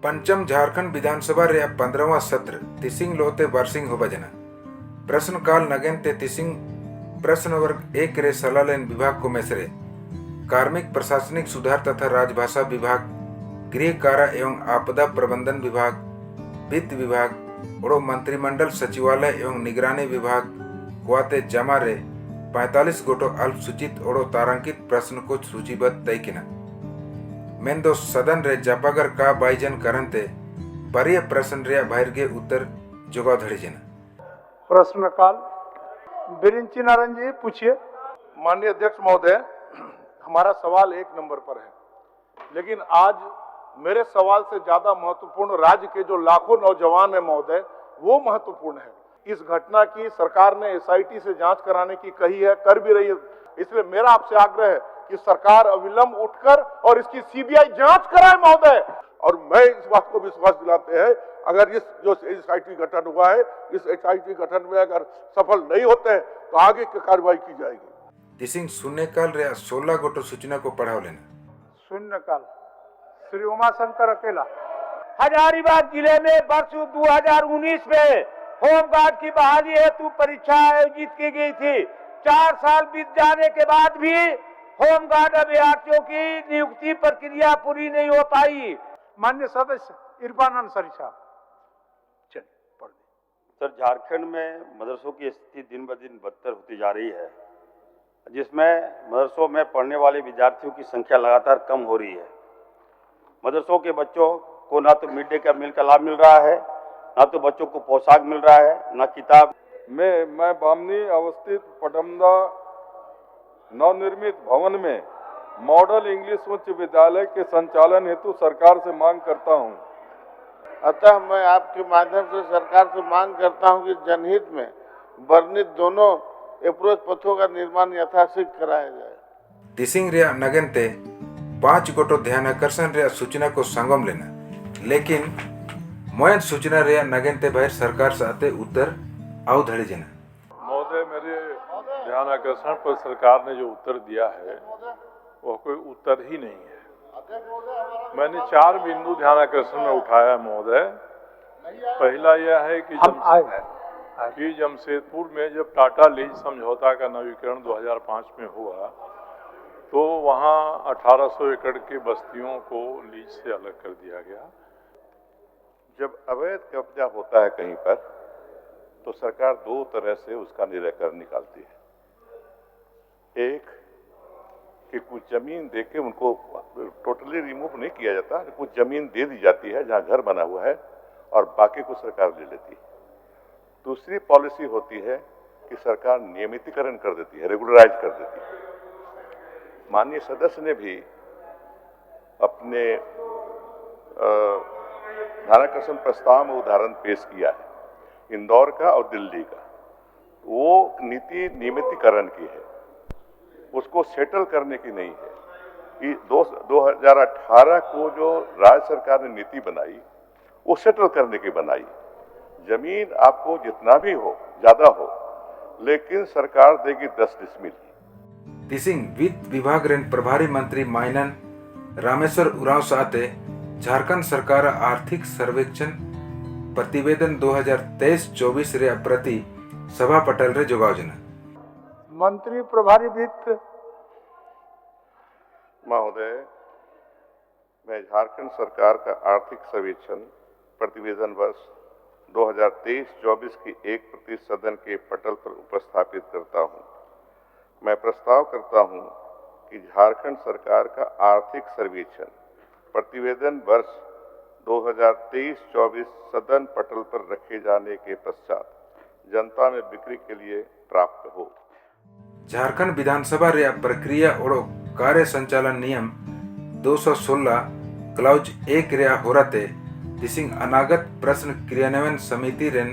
पंचम झारखंड विधानसभा रे 15वां सत्र तिसिंग लोते बरसिंग हो बजना प्रश्नकाल नगेन ते तिसिंग प्रश्न वर्ग 1 रे सलालेन विभाग को मेसरे कार्मिक प्रशासनिक सुधार तथा राजभाषा विभाग, गृह कारा एवं आपदा प्रबंधन विभाग, वित्त विभाग और मंत्रिमंडल सचिवालय एवं निगरानी विभाग कुआते जमा रे 45 गोटो अल्पसूचित और तारांकित प्रश्न को सूचीबद्ध तैकिना मेंदो सदन रे जापागर का बाइजन करनते परिय प्रश्न रे बाहरगे उत्तर जोगाव धड़ीजना प्रश्न काल बिरिंची नारायण जी पूछिए। माननीय अध्यक्ष महोदय, हमारा सवाल 1 नंबर पर है, लेकिन आज मेरे सवाल से ज्यादा महत्वपूर्ण राज्य के जो लाखों नौजवान है महोदय, वो महत्वपूर्ण है। इस घटना की सरकार ने एसआईटी से जांच कराने की कही है, कर भी रही है। इसलिए मेरा आपसे आग्रह है कि सरकार अविलंब उठकर और इसकी सीबीआई जांच कराए महोदय। और मैं इस बात को विश्वास दिलाते हैं, अगर इस जो एसआईटी गठन हुआ है, इस एसआईटी गठन में अगर सफल नहीं होते हैं तो आगे की कार्रवाई की जाएगी। तिसिंग शून्यकाल रे 16 गोटो सूचना को पढ़ाव लेना। शून्यकाल श्री उमाशंकर अकेला। हजारीबाग जिले में वर्ष 2019 में होमगार्ड की बहाली हेतु परीक्षा आयोजित की गई थी। 4 साल बीत जाने के बाद भी होमगार्ड अभ्यर्थियों की नियुक्ति प्रक्रिया पूरी नहीं हो पाई। माननीय सदस्य इरफान अंसारी साहब, चलिए पढ़ दें। सर, झारखंड में मदरसों की स्थिति दिन ब दिन बदतर होती जा रही है, जिसमें मदरसों में पढ़ने वाले विद्यार्थियों की संख्या लगातार कम हो रही है। मदरसों के बच्चों को ना तो मिड डे मील का लाभ मिल रहा है, ना तो बच्चों को पोशाक मिल रहा है, ना किताब। मैं बामनी अवस्थित पटमदा नवनिर्मित भवन में मॉडल इंग्लिश उच्च विद्यालय के संचालन हेतु सरकार से मांग करता हूं। अतः मैं आपके माध्यम से सरकार से मांग करता हूं कि जनहित में वर्णित दोनों अप्रोच पथों का निर्माण यथाशीघ्र कराया जाए। तिसिंग रे नगनते 5 गोटो ध्यान आकर्षण रे सूचना को संगम लेना, लेकिन मोयन सूचना रे नगनते बाहर सरकार से आते उत्तर आउ धड़े जना। महोदय, मेरे ध्यान आकर्षण पर सरकार ने जो उत्तर दिया है वह कोई उत्तर ही नहीं है। मैंने 4 बिंदु ध्यान आकर्षण में उठाया महोदय। पहला यह है कि जमशेदपुर में जब टाटा लीज समझौता का नवीकरण 2005 में हुआ तो वहाँ 1800 एकड़ की बस्तियों को लीज से अलग कर दिया गया। जब अवैध कब्जा होता है कहीं पर तो सरकार 2 तरह से उसका निराकरण निकालती है। एक कि कुछ जमीन देके उनको टोटली रिमूव नहीं किया जाता, कुछ जमीन दे दी जाती है जहां घर बना हुआ है और बाकी को सरकार ले लेती है। दूसरी पॉलिसी होती है कि सरकार नियमितीकरण कर देती है, रेगुलराइज कर देती है। माननीय सदस्य ने भी अपने ध्यानाकर्षण प्रस्ताव में उदाहरण पेश किया है इंदौर का और दिल्ली का। वो नीति नियमितीकरण की है, उसको सेटल करने की नहीं है। कि 2018 को जो राज्य सरकार ने नीति बनाई वो सेटल करने की बनाई। जमीन आपको जितना भी हो, ज्यादा हो, लेकिन सरकार देगी 10 डिसमिल। तिसिंग वित्त विभाग रे प्रभारी मंत्री माइनन रामेश्वर उरांव साथे झारखंड सरकार आर्थिक सर्वेक्षण प्रतिवेदन 2023-24 रे प्रति सभा पटल रे जोगावजना। मंत्री प्रभारी वित्त महोदय, मैं झारखंड सरकार का आर्थिक सर्वेक्षण प्रतिवेदन वर्ष 2023-24 की 1 प्रति सदन के पटल पर उपस्थापित करता हूं। मैं प्रस्ताव करता हूं कि झारखंड सरकार का आर्थिक सर्वेक्षण प्रतिवेदन वर्ष 2023-24 सदन पटल पर रखे जाने के पश्चात जनता में बिक्री के लिए प्राप्त हो। झारखंड विधानसभा रे प्रक्रिया और कार्य संचालन नियम 216 क्लाउज 1 रे होराते तिसिंग अनागत प्रश्न क्रियान्वयन समिति रे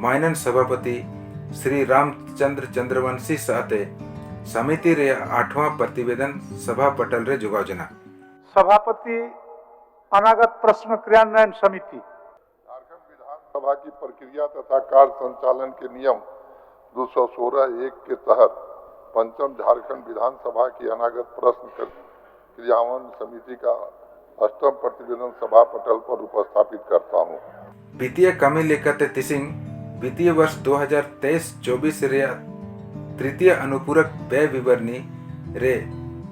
माइनन सभापति श्री रामचंद्र चंद्रवंशी साथे समिति रे 8वां प्रतिवेदन सभा पटल रे जोगावजना। सभापति अनागत प्रश्न क्रियान्वयन समिति। झारखंड विधानसभा की प्रक्रिया तथा कार्य संचालन के नियम 216(1) के तहत पंचम झारखंड विधानसभा की अनागत प्रश्न क्रियान्वयन समिति का 8वां प्रतिवेदन सभा पटल पर उपस्थापित करता हूँ। वित्तीय कमी लेकर तिसिंग वित्तीय वर्ष 2023-24 रे तृतीय अनुपूरक व्यय विवरणी रे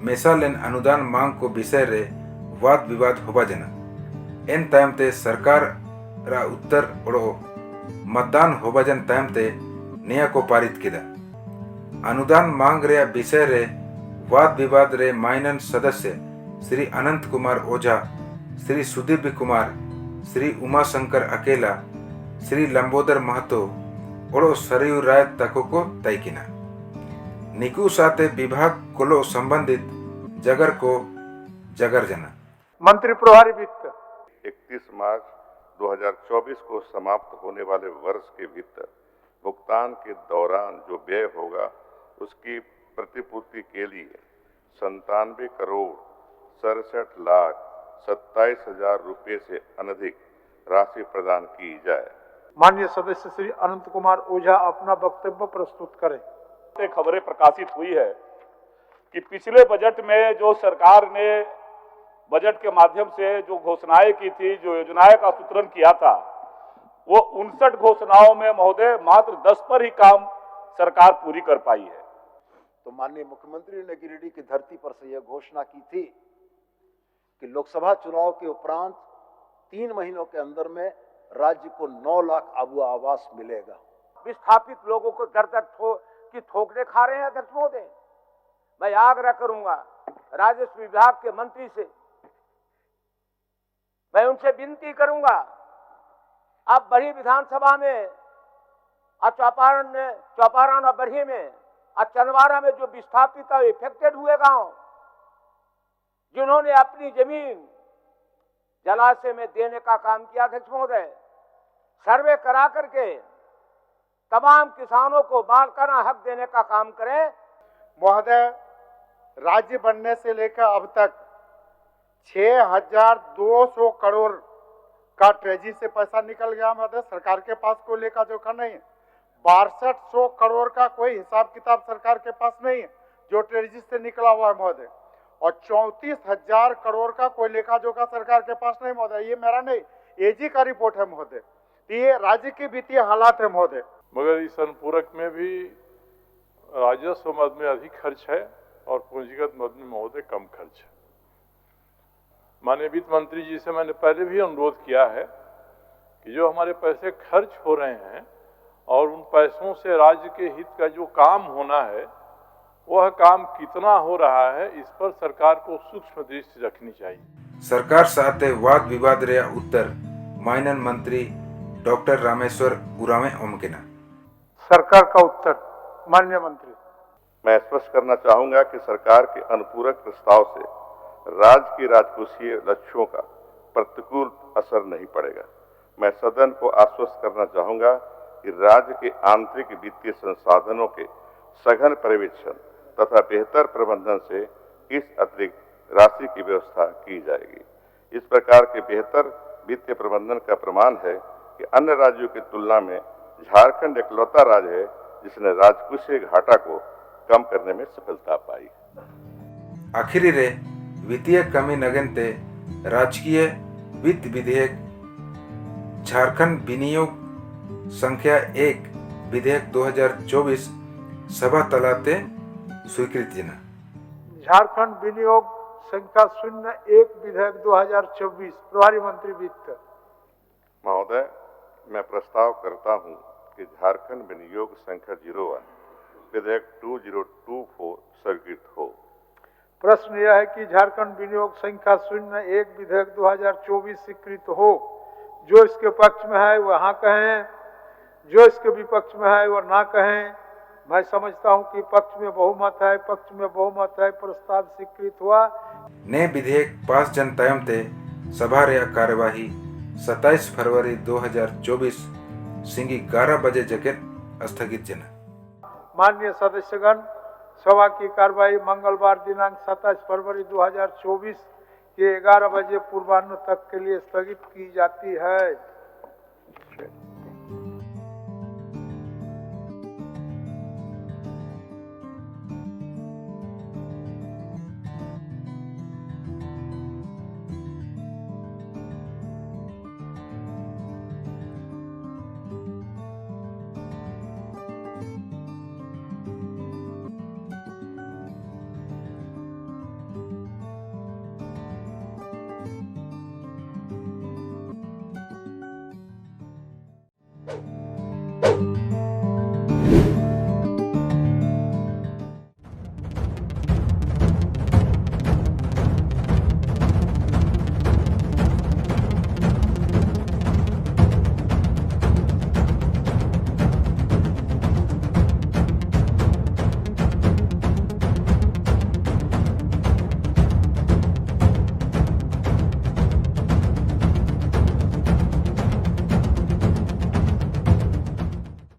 मेसालेन अनुदान मांग को विषय रे वाद विवाद होबा जना एन तायमते सरकार रा उत्तर ओड़ो मतदान होबा जन तायमते निया को पारित किदा। अनुदान मांग रे विषय रे वाद विवाद रे माइनन सदस्य श्री अनंत कुमार ओझा, श्री सुदीप कुमार, श्री उमाशंकर अकेला, श्री लंबोदर महतो ओड़ो सरयू राय तको को तैकिना निकू साथे विभाग कोलो संबंधित जगर को जगर जना। मंत्री प्रभारी वित्त 31 मार्च 2024 को समाप्त होने वाले वर्ष के वित्त भुगतान के दौरान जो व्यय होगा उसकी प्रतिपूर्ति के लिए 97 करोड़ 67,27,000 रुपये से अनधिक राशि प्रदान की जाए। माननीय सदस्य श्री अनंत कुमार ओझा अपना वक्तव्य प्रस्तुत करें। खबरें प्रकाशित हुई है कि पिछले बजट में जो सरकार ने बजट के माध्यम से जो घोषणाएं की थी, जो योजनाएं का सूत्रण किया था, वो 59 घोषणाओं में महोदय मात्र 10 पर ही काम सरकार पूरी कर पाई है। तो माननीय मुख्यमंत्री ने गिरिडीह की धरती पर से यह घोषणा की थी कि लोकसभा चुनाव के उपरांत 3 महीनों के अंदर में राज्य को 9 लाख आबुआ आवास मिलेगा। विस्थापित लोगों को दर दर की ठोकरे खा रहे हैं अध्यक्ष महोदय। मैं आग्रह करूंगा राजस्व विभाग के मंत्री से, मैं उनसे विनती करूंगा, अब बड़ी विधानसभा में और चौपारण और बरही में और चंदवारा में जो विस्थापित और इफेक्टेड हुए गांव, जिन्होंने अपनी जमीन जलाशय में देने का काम किया, अध्यक्ष महोदय, सर्वे करा करके तमाम किसानों को मालिकाना हक देने का काम करें। महोदय, राज्य बनने से लेकर अब तक 6,200 करोड़ का ट्रेजरी से पैसा निकल गया महोदय। सरकार के पास कोई लेखा जोखा नहीं है। 6200 करोड़ का कोई हिसाब किताब सरकार के पास नहीं है जो ट्रेजरी से निकला हुआ है महोदय। और 34,000 करोड़ का कोई लेखा जोखा सरकार के पास नहीं महोदय। ये मेरा नहीं, एजी का रिपोर्ट है महोदय। ये राज्य की वित्तीय हालात है महोदय। मगर इस अनुपूरक में भी राजस्व मद में अधिक खर्च है और पूंजीगत मद में महोदय कम खर्च है। माननीय वित्त मंत्री जी से मैंने पहले भी अनुरोध किया है कि जो हमारे पैसे खर्च हो रहे हैं और उन पैसों से राज्य के हित का जो काम होना है वह काम कितना हो रहा है, इस पर सरकार को सूक्ष्म दृष्टि रखनी चाहिए। सरकार साथे वाद विवाद रे उत्तर माइनन मंत्री डॉक्टर रामेश्वर उरावे ओमकेना। सरकार का उत्तर माननीय मंत्री। मैं स्पष्ट करना चाहूंगा कि सरकार के अनुपूरक प्रस्ताव से राज्य की राजकोषीय लक्ष्यों का प्रतिकूल असर नहीं पड़ेगा। मैं सदन को आश्वस्त करना चाहूंगा कि राज्य के आंतरिक वित्तीय संसाधनों के सघन पर्यवेक्षण तथा बेहतर प्रबंधन से इस अतिरिक्त राशि की व्यवस्था की जाएगी। इस प्रकार के बेहतर वित्तीय प्रबंधन का प्रमाण है कि अन्य राज्यों की तुलना में झारखंड इकलौता राज्य है जिसने राजकोषीय घाटा को कम करने में सफलता पाई। आखिरी रे वित्तीय कमी नगनते राजकीय वित्त विधेयक झारखंड विनियोग संख्या 1 विधेयक 2024 सभा तलाते स्वीकृति जना। झारखंड विनियोग संख्या 01 विधेयक 2024 प्रभारी मंत्री वित्त। महोदय, मैं प्रस्ताव करता हूं कि झारखंड विनियोग संख्या 01 विधेयक 2024 स्वीकृत हो। प्रश्न यह है कि झारखंड विनियोग संख्या 01 विधेयक 2024 स्वीकृत हो। जो इसके पक्ष में है वह हाँ कहें, जो इसके विपक्ष में है वह ना कहें। मैं समझता हूं कि पक्ष में बहुमत है, प्रस्ताव स्वीकृत हुआ। ने विधेयक पास जन तयमते सभा रे कार्यवाही 27 फरवरी 2024 सिंगी 11 बजे जगत स्थगित जना। माननीय सदस्यगण, सभा की कार्यवाही मंगलवार दिनांक 27 फरवरी 2024 के 11 बजे पूर्वाह्न तक के लिए स्थगित की जाती है।